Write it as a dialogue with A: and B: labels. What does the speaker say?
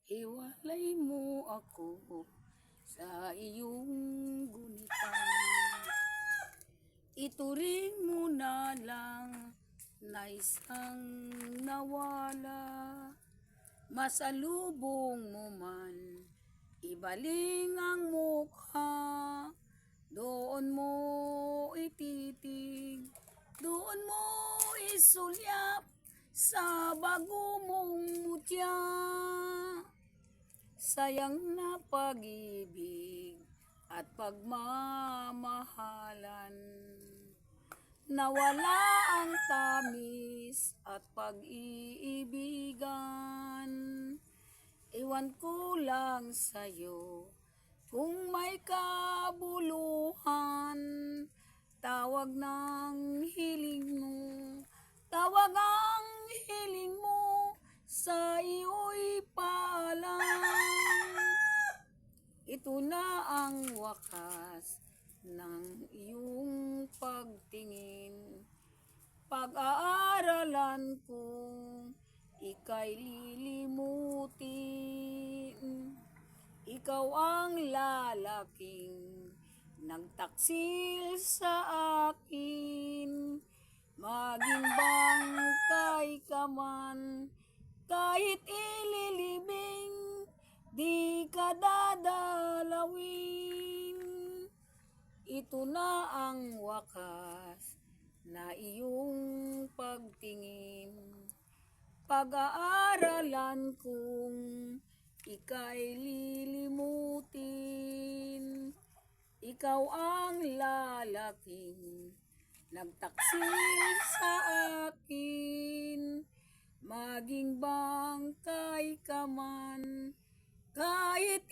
A: Hiwalay mo ako sa iyong gunitan. Ituring mo na lang na isang nawala. Masalubong mo man, ibaling ang mukha. Doon mo ititig, doon mo isulyap sa bago mong mutya. Sayang na pag-ibig at pagmamahalan, nawala ang tamis at pag-iibigan. Iwan ko lang sa'yo kung may kabuluhan. Tawag ng hiling mo, tawag ang hiling mo, sa iyo'y paalam. Ito na ang wakas ng iyong pagtingin. Pag-aaralan kong ika'y lilimutin. Ikaw ang lalaking nagtaksil sa akin. Maging bangkay ka man, kahit ililibing, di ka dadalawin. Ito na ang wakas na iyong pagtingin. Pag-aaralan kong ika'y lilimutin. Ikaw ang lalaking nagtaksil sa akin. Maging bangkay ka man, kahit